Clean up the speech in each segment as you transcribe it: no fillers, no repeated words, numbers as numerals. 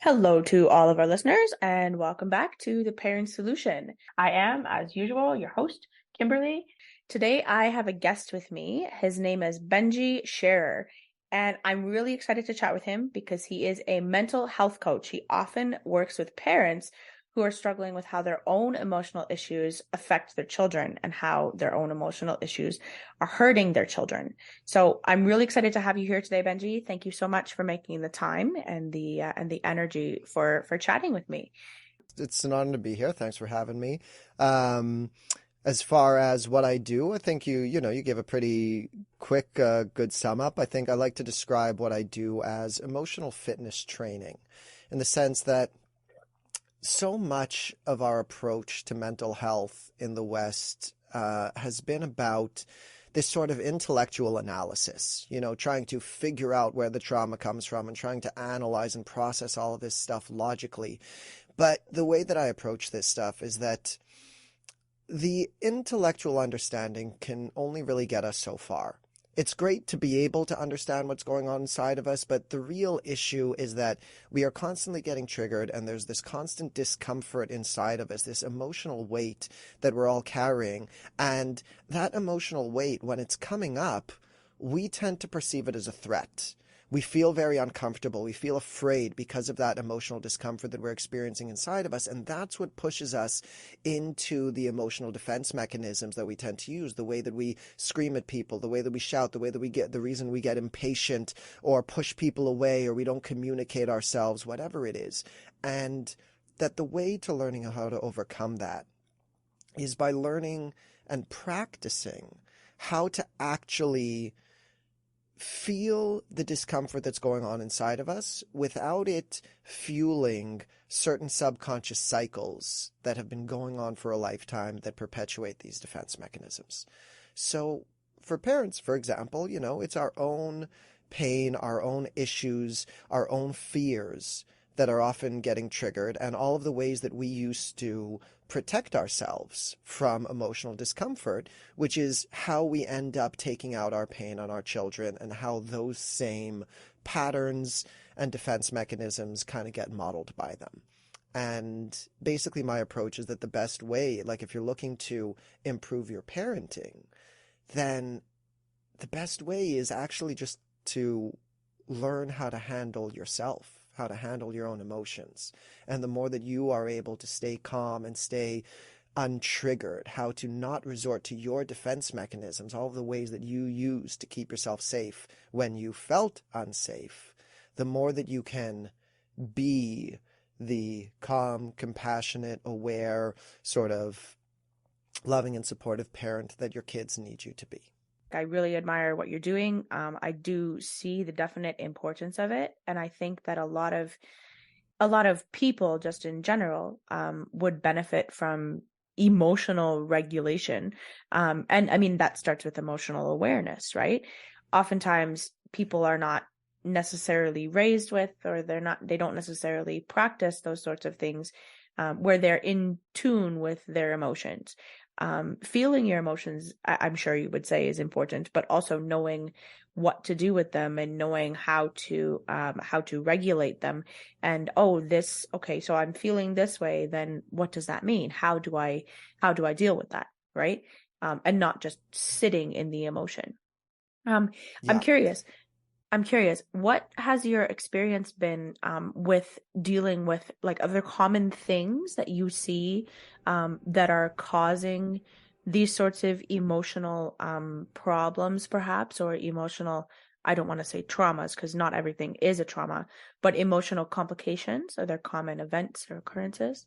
Hello to all of our listeners, and welcome back to The Parent Solution. I am, as usual, your host, Kimberly. Today, I have a guest with me. His name is Benjy Sherer, and I'm really excited to chat with him because he is a mental health coach. He often works with parents who are struggling with how their own emotional issues affect their children and how their own emotional issues are hurting their children. So I'm really excited to have you here today, Benjy. Thank you so much for making the time and the energy for chatting with me. It's an honor to be here. Thanks for having me. Um, as far as what I do, I think you gave a pretty quick, good sum up. I think I like to describe what I do as emotional fitness training, in the sense that so much of our approach to mental health in the West has been about this sort of intellectual analysis, trying to figure out where the trauma comes from and trying to analyze and process all of this stuff logically. But the way that I approach this stuff is that the intellectual understanding can only really get us so far. It's great to be able to understand what's going on inside of us, but the real issue is that we are constantly getting triggered, and there's this constant discomfort inside of us, this emotional weight that we're all carrying. And that emotional weight, when it's coming up, we tend to perceive it as a threat. We feel very uncomfortable. We feel afraid because of that emotional discomfort that we're experiencing inside of us. And that's what pushes us into the emotional defense mechanisms that we tend to use, the way that we scream at people, the way that we shout, the reason we get impatient or push people away or we don't communicate ourselves, whatever it is. And that the way to learning how to overcome that is by learning and practicing how to actually feel the discomfort that's going on inside of us without it fueling certain subconscious cycles that have been going on for a lifetime that perpetuate these defense mechanisms. So for parents, for example, it's our own pain, our own issues, our own fears that are often getting triggered, and all of the ways that we used to protect ourselves from emotional discomfort, which is how we end up taking out our pain on our children, and how those same patterns and defense mechanisms kind of get modeled by them. And basically my approach is that the best way, like if you're looking to improve your parenting, then the best way is actually just to learn how to handle yourself, how to handle your own emotions. And the more that you are able to stay calm and stay untriggered, how to not resort to your defense mechanisms, all of the ways that you use to keep yourself safe when you felt unsafe, the more that you can be the calm, compassionate, aware, sort of loving and supportive parent that your kids need you to be. I really admire what you're doing. I do see the definite importance of it, and I think that a lot of people, just in general, would benefit from emotional regulation. And I mean, that starts with emotional awareness, right? Oftentimes, people are not necessarily raised with, or they don't necessarily practice those sorts of things, where they're in tune with their emotions. Feeling your emotions, I'm sure you would say, is important, but also knowing what to do with them and knowing how to regulate them. And okay, so I'm feeling this way, then what does that mean? How do I deal with that? Right? And not just sitting in the emotion. Um, I'm Yeah. curious. I'm curious, what has your experience been with dealing with like other common things that you see that are causing these sorts of emotional problems, perhaps, or emotional, I don't want to say traumas because not everything is a trauma, but emotional complications? Are there common events or occurrences?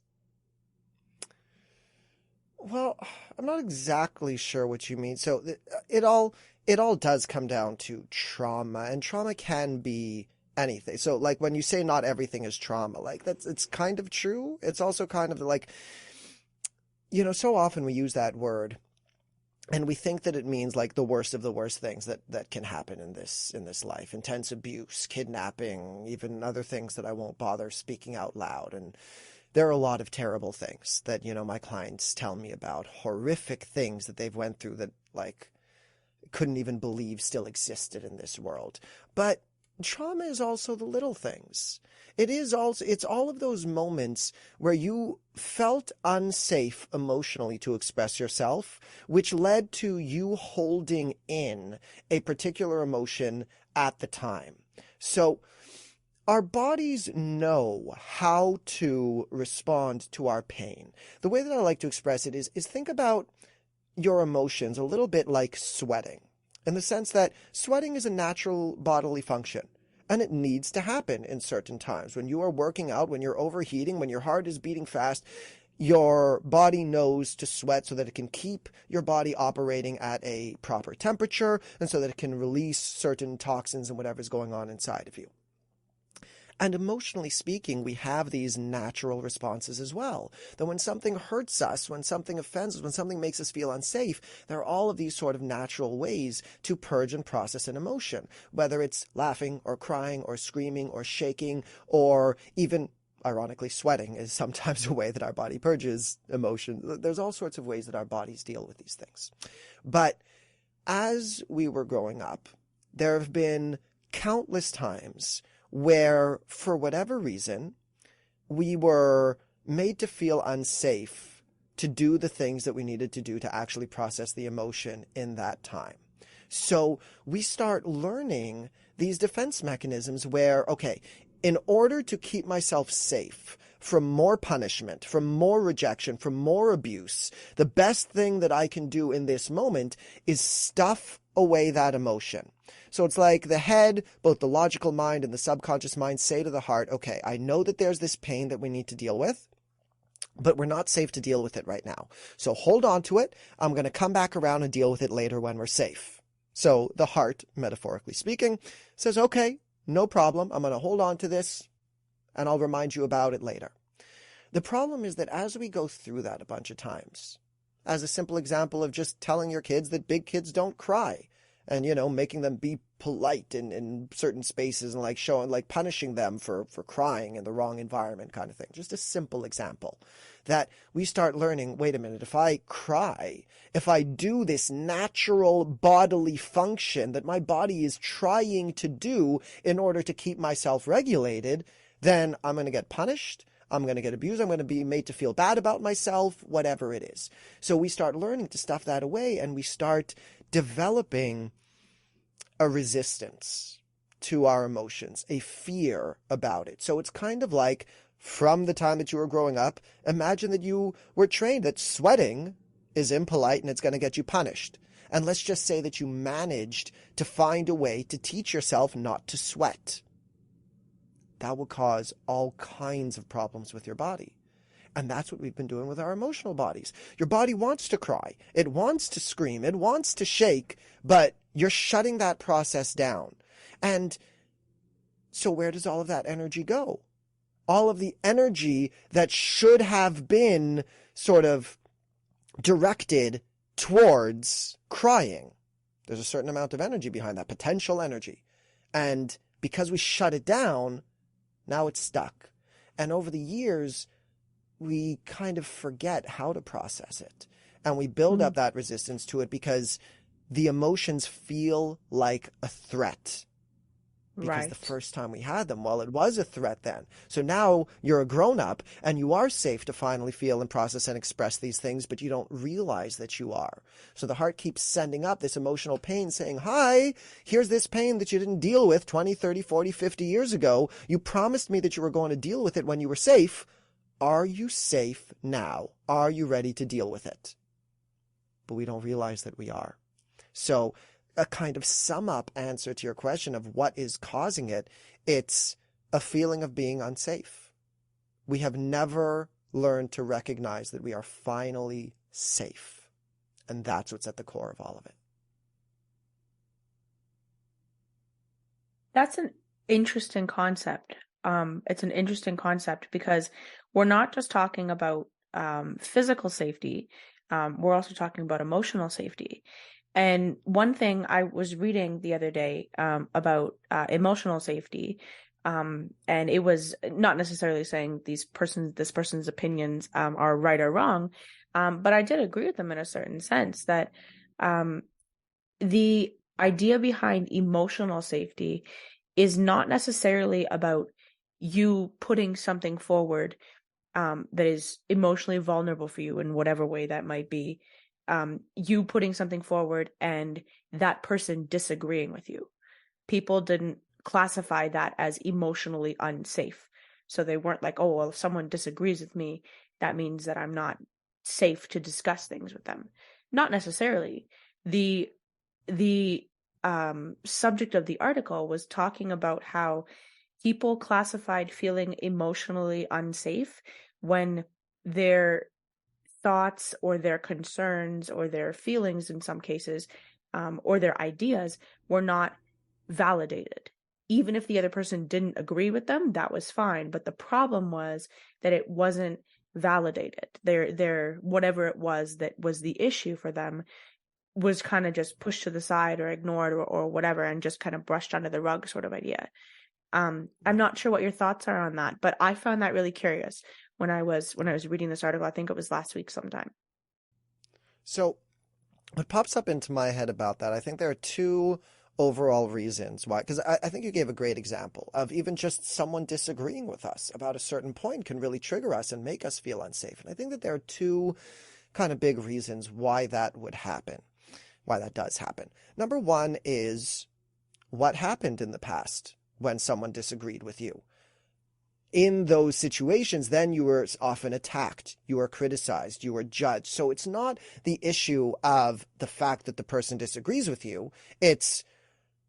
Well, I'm not exactly sure what you mean. So it all does come down to trauma, and trauma can be anything. So like when you say not everything is trauma, like it's kind of true. It's also kind of like, so often we use that word and we think that it means like the worst of the worst things that can happen in this life: intense abuse, kidnapping, even other things that I won't bother speaking out loud. And there are a lot of terrible things that, my clients tell me about, horrific things that they've went through that like couldn't even believe still existed in this world. But trauma is also the little things. It's all of those moments where you felt unsafe emotionally to express yourself, which led to you holding in a particular emotion at the time. So our bodies know how to respond to our pain. The way that I like to express it is think about your emotions a little bit like sweating, in the sense that sweating is a natural bodily function. And it needs to happen in certain times. When you are working out, when you're overheating, when your heart is beating fast, your body knows to sweat so that it can keep your body operating at a proper temperature and so that it can release certain toxins and whatever's going on inside of you. And emotionally speaking, we have these natural responses as well. That when something hurts us, when something offends us, when something makes us feel unsafe, there are all of these sort of natural ways to purge and process an emotion, whether it's laughing or crying or screaming or shaking or even, ironically, sweating is sometimes a way that our body purges emotion. There's all sorts of ways that our bodies deal with these things. But as we were growing up, there have been countless times where, for whatever reason, we were made to feel unsafe to do the things that we needed to do to actually process the emotion in that time. So we start learning these defense mechanisms where, okay, in order to keep myself safe from more punishment, from more rejection, from more abuse, the best thing that I can do in this moment is stuff away that emotion. So it's like the head, both the logical mind and the subconscious mind, say to the heart, okay, I know that there's this pain that we need to deal with, but we're not safe to deal with it right now. So hold on to it. I'm going to come back around and deal with it later when we're safe. So the heart, metaphorically speaking, says, okay, no problem. I'm going to hold on to this and I'll remind you about it later. The problem is that as we go through that a bunch of times, as a simple example of just telling your kids that big kids don't cry, and, making them be polite in certain spaces and like punishing them for crying in the wrong environment kind of thing. Just a simple example that we start learning, wait a minute, if I cry, if I do this natural bodily function that my body is trying to do in order to keep myself regulated, then I'm going to get punished. I'm going to get abused. I'm going to be made to feel bad about myself, whatever it is. So we start learning to stuff that away, and we start developing a resistance to our emotions, a fear about it. So it's kind of like, from the time that you were growing up, imagine that you were trained that sweating is impolite and it's going to get you punished. And let's just say that you managed to find a way to teach yourself not to sweat. That will cause all kinds of problems with your body. And that's what we've been doing with our emotional bodies. Your body wants to cry. It wants to scream. It wants to shake, but you're shutting that process down. And so where does all of that energy go? All of the energy that should have been sort of directed towards crying. There's a certain amount of energy behind that, potential energy. And because we shut it down, now it's stuck. And over the years, we kind of forget how to process it. And we build up that resistance to it because the emotions feel like a threat. Because the first time we had them, well, it was a threat then. So now you're a grown-up and you are safe to finally feel and process and express these things, but you don't realize that you are. So the heart keeps sending up this emotional pain saying, hi, here's this pain that you didn't deal with 20, 30, 40, 50 years ago. You promised me that you were going to deal with it when you were safe. Are you safe now? Are you ready to deal with it? But we don't realize that we are. So a kind of sum up answer to your question of what is causing it, it's a feeling of being unsafe. We have never learned to recognize that we are finally safe. And that's what's at the core of all of it. That's an interesting concept. It's an interesting concept because we're not just talking about physical safety. We're also talking about emotional safety. And one thing I was reading the other day about emotional safety, and it was not necessarily saying this person's opinions are right or wrong, but I did agree with them in a certain sense that the idea behind emotional safety is not necessarily about you putting something forward that is emotionally vulnerable for you in whatever way that might be. You putting something forward and that person disagreeing with you. People didn't classify that as emotionally unsafe. So they weren't like, oh, well, if someone disagrees with me, that means that I'm not safe to discuss things with them. Not necessarily. The subject of the article was talking about how people classified feeling emotionally unsafe when their thoughts or their concerns or their feelings in some cases, or their ideas were not validated. Even if the other person didn't agree with them, that was fine. But the problem was that it wasn't validated. Their whatever it was that was the issue for them was kind of just pushed to the side or ignored or whatever, and just kind of brushed under the rug sort of idea. I'm not sure what your thoughts are on that, but I found that really curious when I was reading this article. I think it was last week sometime. So what pops up into my head about that, I think there are two overall reasons why, because I think you gave a great example of even just someone disagreeing with us about a certain point can really trigger us and make us feel unsafe. And I think that there are two kind of big reasons why that would happen, why that does happen. Number one is what happened in the past when someone disagreed with you. In those situations, then you were often attacked, you were criticized, you were judged. So it's not the issue of the fact that the person disagrees with you. It's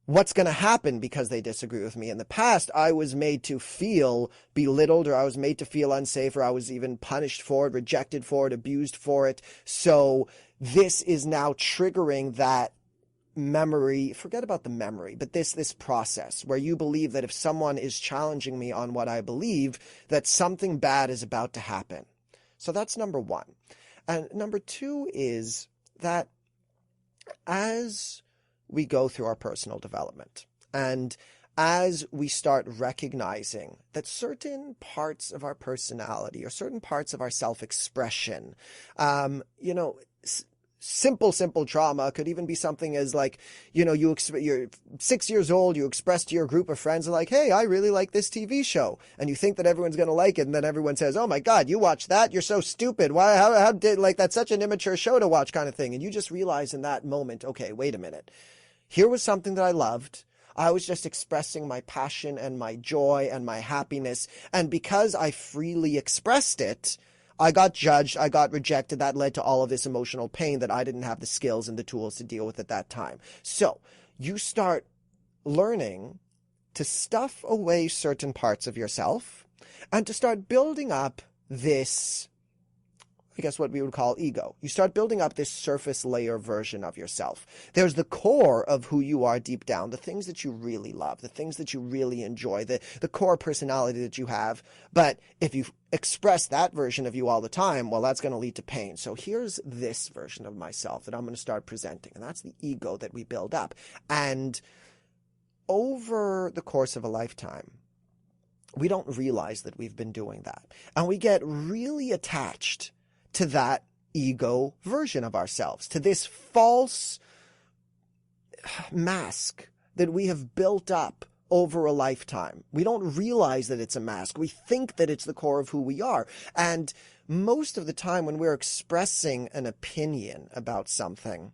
what's going to happen because they disagree with me. In the past, I was made to feel belittled, or I was made to feel unsafe, or I was even punished for it, rejected for it, abused for it. So this is now triggering that memory, forget about the memory, but this process where you believe that if someone is challenging me on what I believe, that something bad is about to happen. So that's number one. And number two is that as we go through our personal development and as we start recognizing that certain parts of our personality or certain parts of our self-expression, simple trauma could even be something as like, you're 6 years old, you express to your group of friends like, hey, I really like this TV show. And you think that everyone's going to like it. And then everyone says, oh my God, you watch that? You're so stupid. Why, how did, like, that's such an immature show to watch kind of thing. And you just realize in that moment, okay, wait a minute. Here was something that I loved. I was just expressing my passion and my joy and my happiness. And because I freely expressed it, I got judged, I got rejected. That led to all of this emotional pain that I didn't have the skills and the tools to deal with at that time. So you start learning to stuff away certain parts of yourself and to start building up this, I guess what we would call ego. You start building up this surface layer version of yourself. There's the core of who you are deep down, the things that you really love, the things that you really enjoy, the core personality that you have. But if you express that version of you all the time, well, that's going to lead to pain. So here's this version of myself that I'm going to start presenting. And that's the ego that we build up. And over the course of a lifetime, we don't realize that we've been doing that. And we get really attached to that ego version of ourselves, to this false mask that we have built up over a lifetime. We don't realize that it's a mask. We think that it's the core of who we are. And most of the time when we're expressing an opinion about something,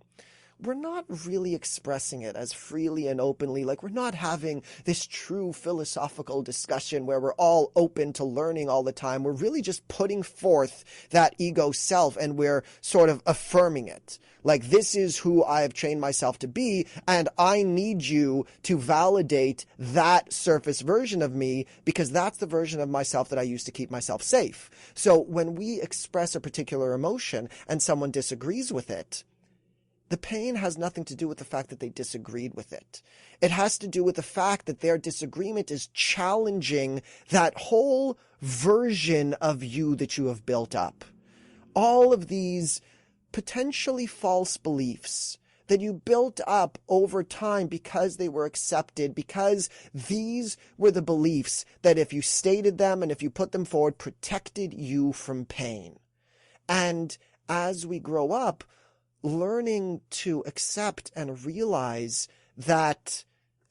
we're not really expressing it as freely and openly. Like, we're not having this true philosophical discussion where we're all open to learning all the time. We're really just putting forth that ego self and we're sort of affirming it. Like, this is who I have trained myself to be, and I need you to validate that surface version of me because that's the version of myself that I use to keep myself safe. So when we express a particular emotion and someone disagrees with it, the pain has nothing to do with the fact that they disagreed with it. It has to do with the fact that their disagreement is challenging that whole version of you that you have built up. All of these potentially false beliefs that you built up over time because they were accepted, because these were the beliefs that if you stated them and if you put them forward, protected you from pain. And as we grow up, learning to accept and realize that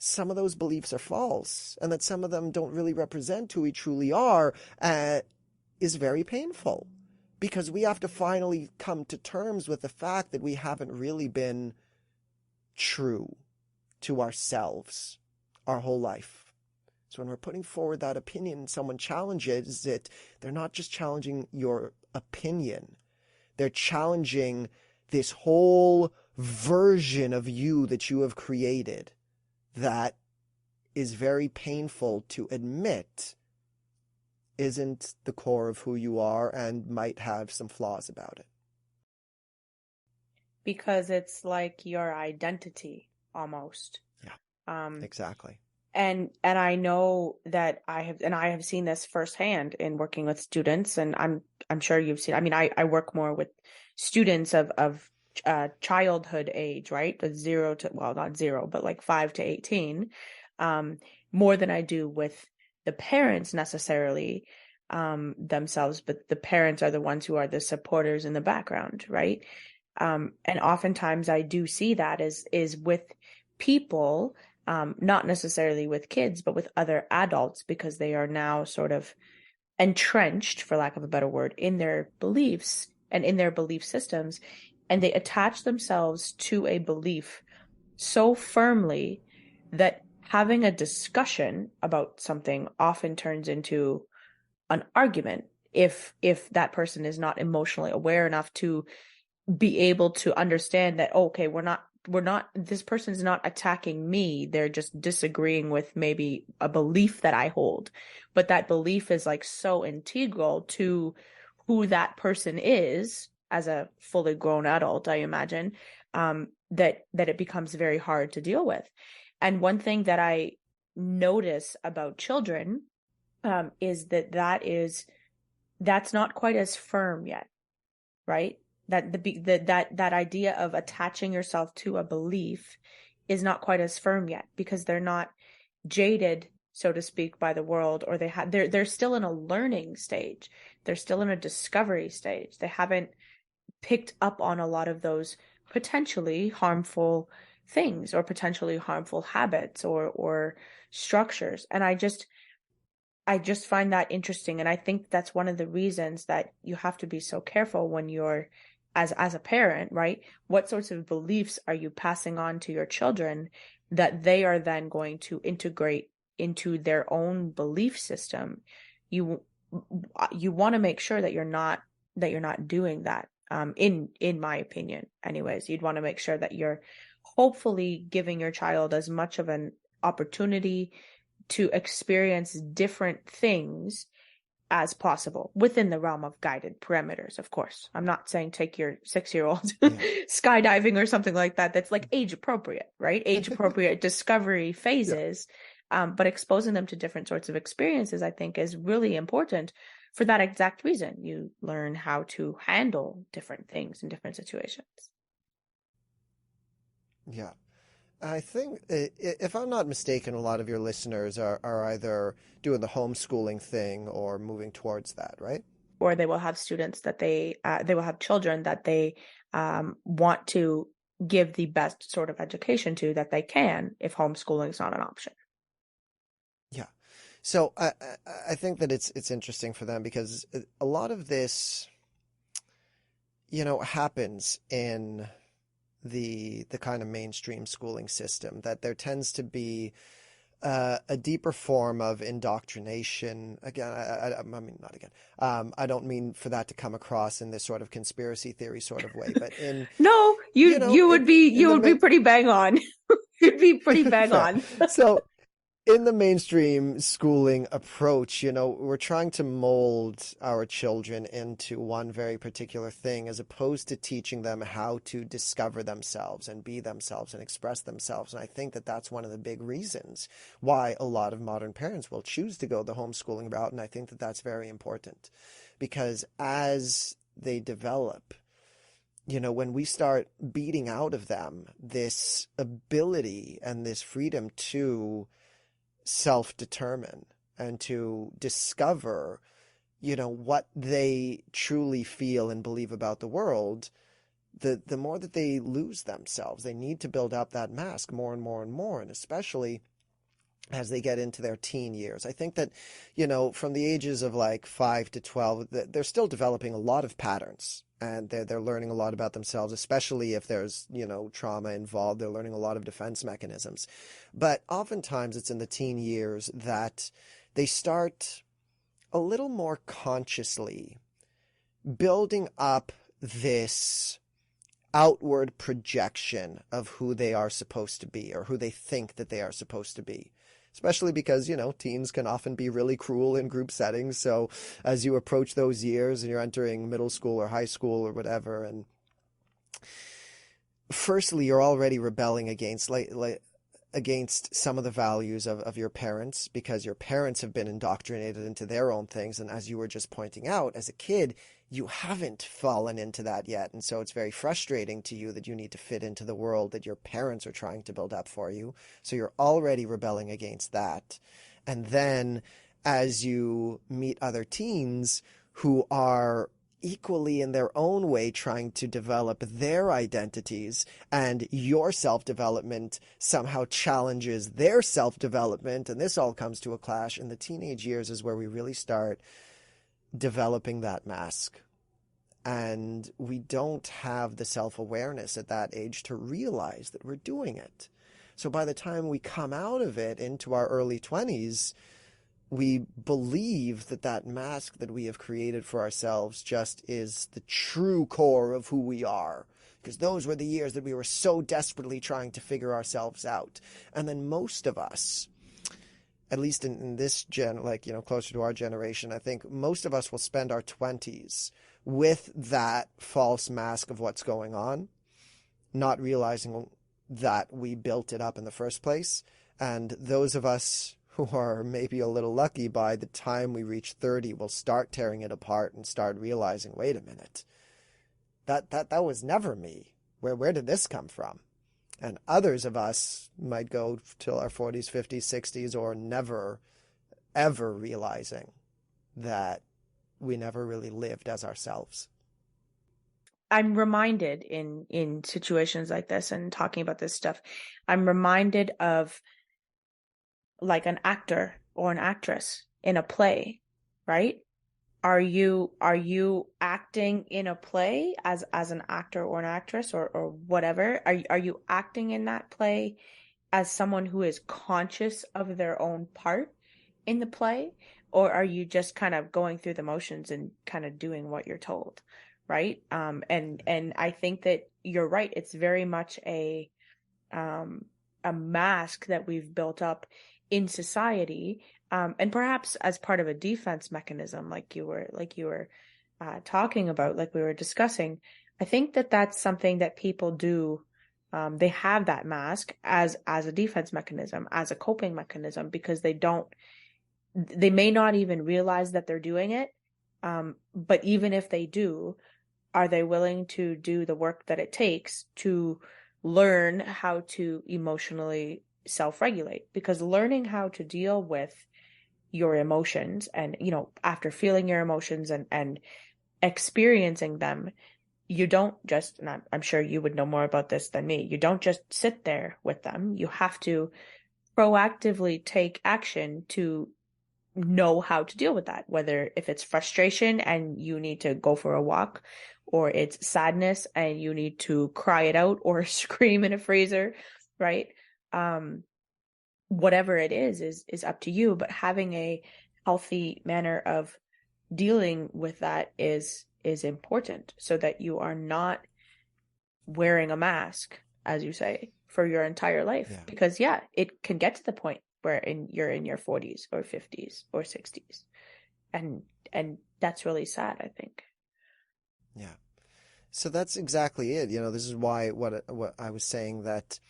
some of those beliefs are false and that some of them don't really represent who we truly are, is very painful, because we have to finally come to terms with the fact that we haven't really been true to ourselves our whole life. So when we're putting forward that opinion and someone challenges it, they're not just challenging your opinion, they're challenging this whole version of you that you have created that is very painful to admit isn't the core of who you are and might have some flaws about it. Because it's like your identity almost. Yeah, exactly. And I know that I have seen this firsthand in working with students, and I'm sure you've seen. I mean, I work more with students of childhood age, right? The 0 to, well, not 0, but like 5 to 18, more than I do with the parents necessarily themselves, but the parents are the ones who are the supporters in the background, right? And oftentimes I do see that is with people, not necessarily with kids, but with other adults, because they are now sort of entrenched, for lack of a better word, in their beliefs and in their belief systems, and they attach themselves to a belief so firmly that having a discussion about something often turns into an argument if that person is not emotionally aware enough to be able to understand that, okay, we're not this person's not attacking me, they're just disagreeing with maybe a belief that I hold, but that belief is like so integral to who that person is as a fully grown adult, I imagine, that it becomes very hard to deal with. And one thing that I notice about children, is that's not quite as firm yet, right? That idea of attaching yourself to a belief is not quite as firm yet, because they're not jaded, so to speak, by the world, or they're still in a learning stage. They're still in a discovery stage. They haven't picked up on a lot of those potentially harmful things or potentially harmful habits or structures. And I just find that interesting. And I think that's one of the reasons that you have to be so careful when you're as a parent, right? What sorts of beliefs are you passing on to your children that they are then going to integrate into their own belief system? You you want to make sure that you're not doing that. In my opinion, anyways, you'd want to make sure that you're hopefully giving your child as much of an opportunity to experience different things as possible within the realm of guided parameters, of course. I'm not saying take your 6-year-old Yeah. skydiving or something like that. That's like age appropriate, right? Age appropriate discovery Yeah. phases. But exposing them to different sorts of experiences, I think, is really important for that exact reason. You learn how to handle different things in different situations. Yeah. I think, if I'm not mistaken, a lot of your listeners are either doing the homeschooling thing or moving towards that, right? Or they will have students that they will have children that they want to give the best sort of education to that they can, if homeschooling is not an option. Yeah. So I think that it's interesting for them because a lot of this, happens in the kind of mainstream schooling system, that there tends to be a deeper form of indoctrination. Again, I mean, not again. I don't mean for that to come across in this sort of conspiracy theory sort of way, but in, No, in you the would be pretty bang on. You'd be pretty bang fair. on. So in the mainstream schooling approach, we're trying to mold our children into one very particular thing, as opposed to teaching them how to discover themselves and be themselves and express themselves. And I think that that's one of the big reasons why a lot of modern parents will choose to go the homeschooling route. And I think that that's very important, because as they develop, when we start beating out of them this ability and this freedom to self-determine and to discover, what they truly feel and believe about the world, the more that they lose themselves. They need to build up that mask more and more and more. And especially as they get into their teen years. I think that, from the ages of like 5 to 12, they're still developing a lot of patterns, and they're learning a lot about themselves, especially if there's, trauma involved. They're learning a lot of defense mechanisms. But oftentimes it's in the teen years that they start a little more consciously building up this outward projection of who they are supposed to be, or who they think that they are supposed to be. Especially because, teens can often be really cruel in group settings. So as you approach those years and you're entering middle school or high school or whatever, and firstly, you're already rebelling against some of the values of your parents, because your parents have been indoctrinated into their own things. And as you were just pointing out, as a kid, you haven't fallen into that yet. And so it's very frustrating to you that you need to fit into the world that your parents are trying to build up for you. So you're already rebelling against that. And then as you meet other teens who are equally in their own way trying to develop their identities, and your self-development somehow challenges their self-development, and this all comes to a clash. In the teenage years is where we really start developing that mask, and we don't have the self-awareness at that age to realize that we're doing it. So by the time we come out of it into our early 20s, we believe that that mask that we have created for ourselves just is the true core of who we are, because those were the years that we were so desperately trying to figure ourselves out. And then most of us, at least in this closer to our generation, I think most of us will spend our 20s with that false mask of what's going on, not realizing that we built it up in the first place. And those of us who are maybe a little lucky, by the time we reach 30, will start tearing it apart and start realizing, wait a minute, that was never me. Where did this come from? And others of us might go till our 40s, 50s, 60s, or never, ever realizing that we never really lived as ourselves. I'm reminded in situations like this and talking about this stuff, I'm reminded of like an actor or an actress in a play, right? Are you acting in a play as an actor or an actress or whatever? Are you acting in that play as someone who is conscious of their own part in the play? Or are you just kind of going through the motions and kind of doing what you're told, right? And I think that you're right. It's very much a mask that we've built up in society, and perhaps as part of a defense mechanism, like you were talking about, like we were discussing. I think that that's something that people do. They have that mask as a defense mechanism, as a coping mechanism, because they may not even realize that they're doing it. But even if they do, are they willing to do the work that it takes to learn how to emotionally self-regulate? Because learning how to deal with your emotions and, after feeling your emotions and experiencing them, you don't just, and I'm sure you would know more about this than me, you don't just sit there with them. You have to proactively take action to know how to deal with that, whether if it's frustration and you need to go for a walk, or it's sadness and you need to cry it out or scream in a freezer, right? Whatever it is up to you, but having a healthy manner of dealing with that is important, so that you are not wearing a mask, as you say, for your entire life. Yeah. Because it can get to the point where you're in your 40s or 50s or 60s, and that's really sad, I think. Yeah. So that's exactly it. This is why what I was saying, that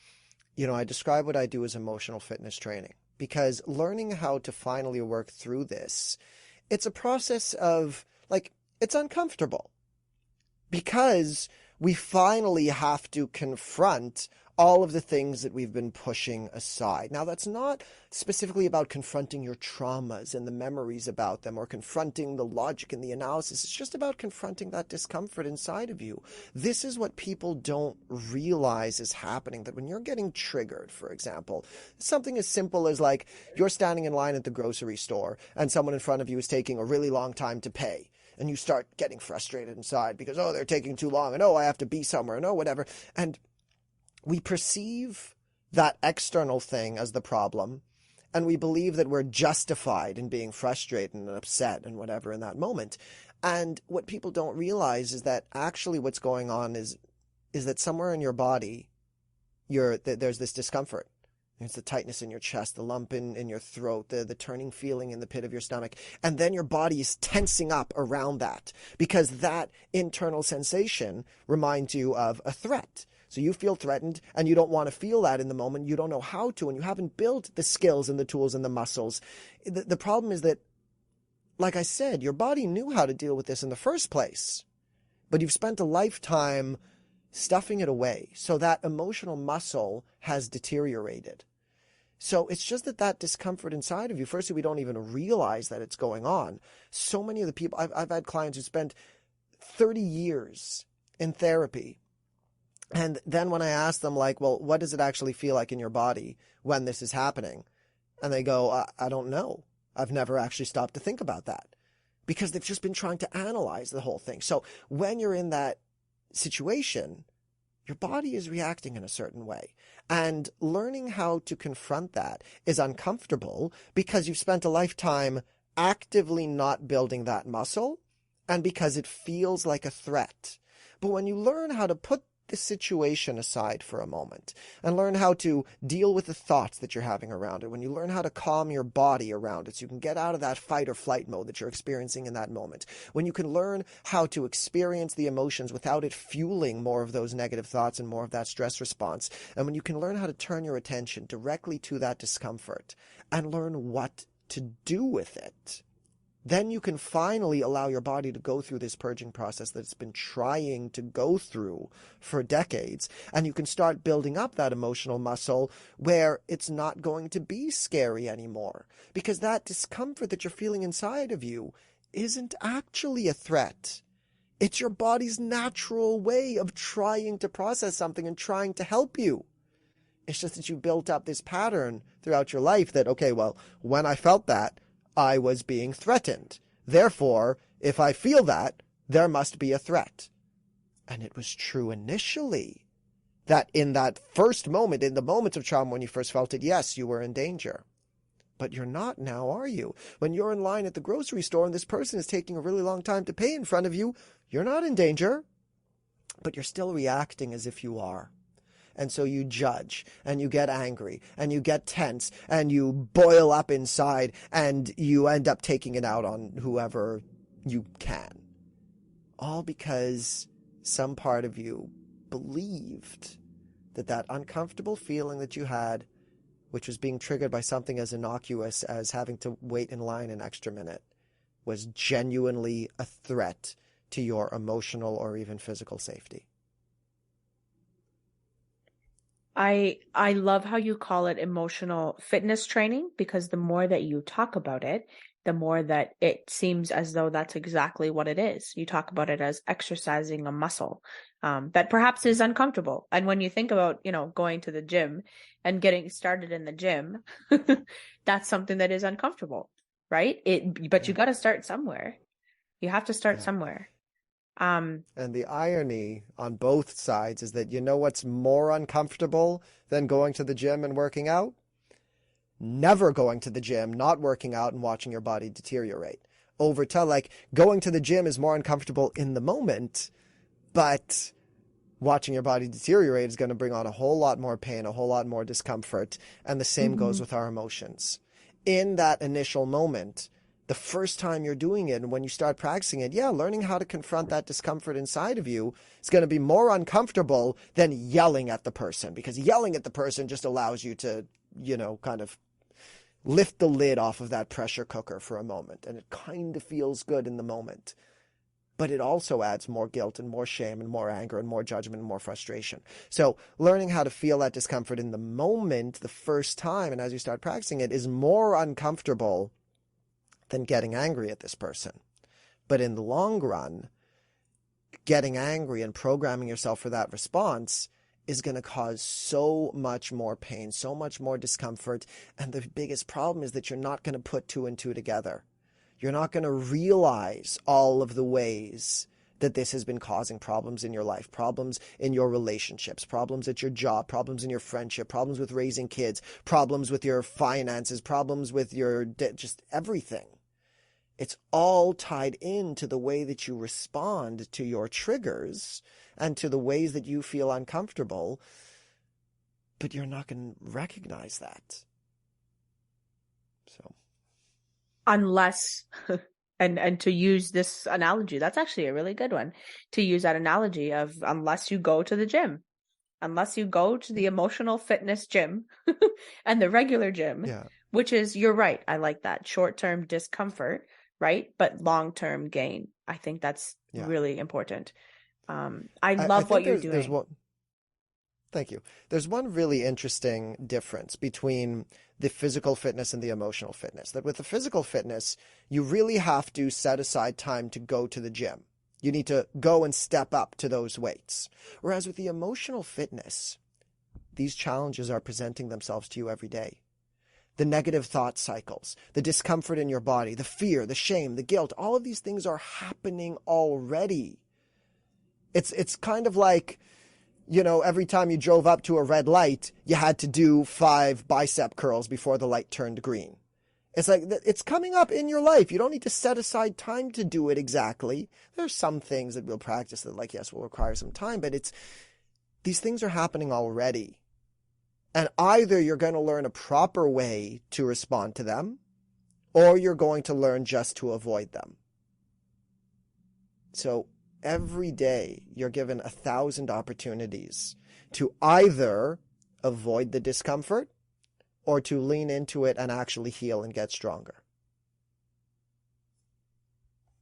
I describe what I do as emotional fitness training, because learning how to finally work through this, it's a process of, it's uncomfortable, because we finally have to confront all of the things that we've been pushing aside. Now, that's not specifically about confronting your traumas and the memories about them, or confronting the logic and the analysis. It's just about confronting that discomfort inside of you. This is what people don't realize is happening, that when you're getting triggered, for example, something as simple as like you're standing in line at the grocery store and someone in front of you is taking a really long time to pay. And you start getting frustrated inside because, oh, they're taking too long, and oh, I have to be somewhere, and oh, whatever. And we perceive that external thing as the problem, and we believe that we're justified in being frustrated and upset and whatever in that moment. And what people don't realize is that actually what's going on is that somewhere in your body, there's this discomfort. It's the tightness in your chest, the lump in your throat, the turning feeling in the pit of your stomach. And then your body is tensing up around that, because that internal sensation reminds you of a threat. So you feel threatened, and you don't want to feel that in the moment. You don't know how to, and you haven't built the skills and the tools and the muscles. The problem is that, like I said, your body knew how to deal with this in the first place, but you've spent a lifetime stuffing it away. So that emotional muscle has deteriorated. So it's just that discomfort inside of you, firstly, we don't even realize that it's going on. So many of the people, I've had clients who spent 30 years in therapy. And then when I ask them, like, well, what does it actually feel like in your body when this is happening? And they go, I don't know. I've never actually stopped to think about that, because they've just been trying to analyze the whole thing. So when you're in that situation, your body is reacting in a certain way. And learning how to confront that is uncomfortable, because you've spent a lifetime actively not building that muscle, and because it feels like a threat. But when you learn how to put the situation aside for a moment and learn how to deal with the thoughts that you're having around it, when you learn how to calm your body around it so you can get out of that fight or flight mode that you're experiencing in that moment, when you can learn how to experience the emotions without it fueling more of those negative thoughts and more of that stress response, and when you can learn how to turn your attention directly to that discomfort and learn what to do with it, then you can finally allow your body to go through this purging process that it's been trying to go through for decades. And you can start building up that emotional muscle where it's not going to be scary anymore, because that discomfort that you're feeling inside of you isn't actually a threat. It's your body's natural way of trying to process something and trying to help you. It's just that you built up this pattern throughout your life that, okay, well, when I felt that, I was being threatened. Therefore, if I feel that, there must be a threat. And it was true initially that in that first moment, in the moments of trauma when you first felt it, yes, you were in danger. But you're not now, are you? When you're in line at the grocery store and this person is taking a really long time to pay in front of you, you're not in danger, but you're still reacting as if you are. And so you judge, and you get angry, and you get tense, and you boil up inside, and you end up taking it out on whoever you can. All because some part of you believed that uncomfortable feeling that you had, which was being triggered by something as innocuous as having to wait in line an extra minute, was genuinely a threat to your emotional or even physical safety. I love how you call it emotional fitness training, because the more that you talk about it, the more that it seems as though that's exactly what it is. You talk about it as exercising a muscle that perhaps is uncomfortable. And when you think about, going to the gym and getting started in the gym, that's something that is uncomfortable, right? But you got to start somewhere. You have to start somewhere. And the irony on both sides is that what's more uncomfortable than going to the gym and working out? Never going to the gym, not working out, and watching your body deteriorate. Over time, like going to the gym is more uncomfortable in the moment, but watching your body deteriorate is going to bring on a whole lot more pain, a whole lot more discomfort, and the same goes with our emotions. In that initial moment, the first time you're doing it, and when you start practicing it, learning how to confront that discomfort inside of you is going to be more uncomfortable than yelling at the person, because yelling at the person just allows you to, kind of lift the lid off of that pressure cooker for a moment, and it kind of feels good in the moment. but it also adds more guilt and more shame and more anger and more judgment and more frustration. So learning how to feel that discomfort in the moment, the first time, and as you start practicing it, is more uncomfortable than getting angry at this person. But in the long run, getting angry and programming yourself for that response is going to cause so much more pain, so much more discomfort. And the biggest problem is that you're not going to put two and two together. You're not going to realize all of the ways that this has been causing problems in your life, problems in your relationships, problems at your job, problems in your friendship, problems with raising kids, problems with your finances, problems with your just everything. It's all tied into the way that you respond to your triggers and to the ways that you feel uncomfortable, but you're not going to recognize that. So, Unless, and to use this analogy, that's actually a really good one, to use that analogy of unless you go to the gym, unless you go to the emotional fitness gym and the regular gym, yeah. which is, you're right, I like that, short-term discomfort, right? But long-term gain. I think that's Yeah. really important. I I love what think you're there's doing. one. Thank you. There's one really interesting difference between the physical fitness and the emotional fitness. That with the physical fitness, you really have to set aside time to go to the gym. You need to go and step up to those weights. Whereas with the emotional fitness, these challenges are presenting themselves to you every day. The negative thought cycles, the discomfort in your body, the fear, the shame, the guilt, all of these things are happening already. It's kind of like, every time you drove up to a red light, you had to do 5 bicep curls before the light turned green. It's like, it's coming up in your life. You don't need to set aside time to do it exactly. There's some things that we'll practice that, yes, will require some time, but these things are happening already. And either you're going to learn a proper way to respond to them, or you're going to learn just to avoid them. So every day you're given 1,000 opportunities to either avoid the discomfort or to lean into it and actually heal and get stronger.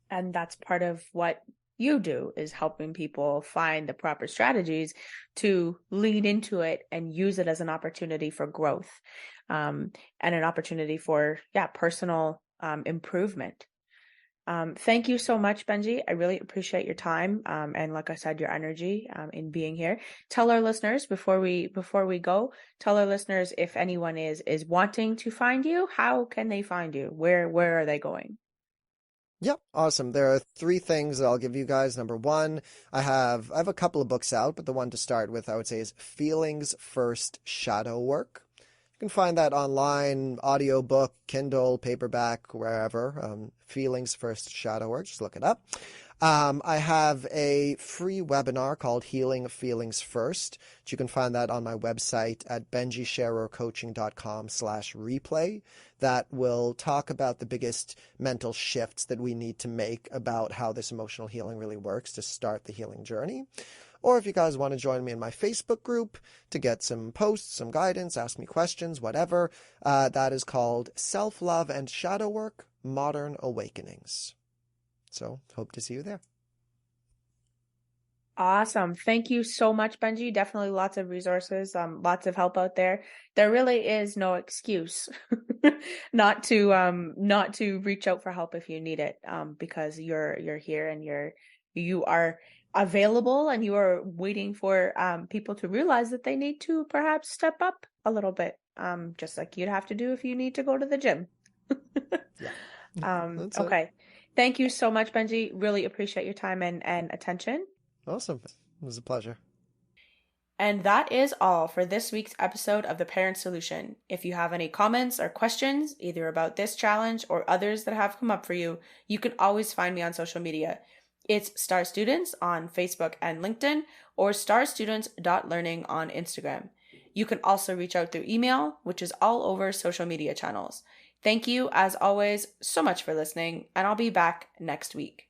And that's part of what you do, is helping people find the proper strategies to lean into it and use it as an opportunity for growth, and an opportunity for personal improvement. Thank you so much, Benjy. I really appreciate your time, and like I said, your energy in being here. Tell our listeners before we go. Tell our listeners, if anyone is wanting to find you, how can they find you? Where are they going? Yep, awesome. There are 3 things that I'll give you guys. Number 1, I have a couple of books out, but the one to start with I would say is Feelings First Shadow Work. You can find that online, audiobook, Kindle, paperback, wherever. Feelings First Shadow Work, just look it up. I have a free webinar called Healing Feelings First. You can find that on my website at benjysherercoaching.com/replay. That will talk about the biggest mental shifts that we need to make about how this emotional healing really works to start the healing journey. Or if you guys want to join me in my Facebook group to get some posts, some guidance, ask me questions, whatever, that is called Self-Love and Shadow Work, Modern Awakenings. So hope to see you there. Awesome. Thank you so much, Benjy. Definitely lots of resources, lots of help out there. There really is no excuse not to reach out for help if you need it, because you're here and you are available, and you are waiting for people to realize that they need to perhaps step up a little bit, just like you'd have to do if you need to go to the gym. Yeah, that's it. Okay. Thank you so much, Benjy. Really appreciate your time and attention. Awesome. It was a pleasure. And that is all for this week's episode of The Parent Solution. If you have any comments or questions, either about this challenge or others that have come up for you, you can always find me on social media. It's Star Students on Facebook and LinkedIn, or starstudents.learning on Instagram. You can also reach out through email, which is all over social media channels. Thank you, as always, so much for listening, and I'll be back next week.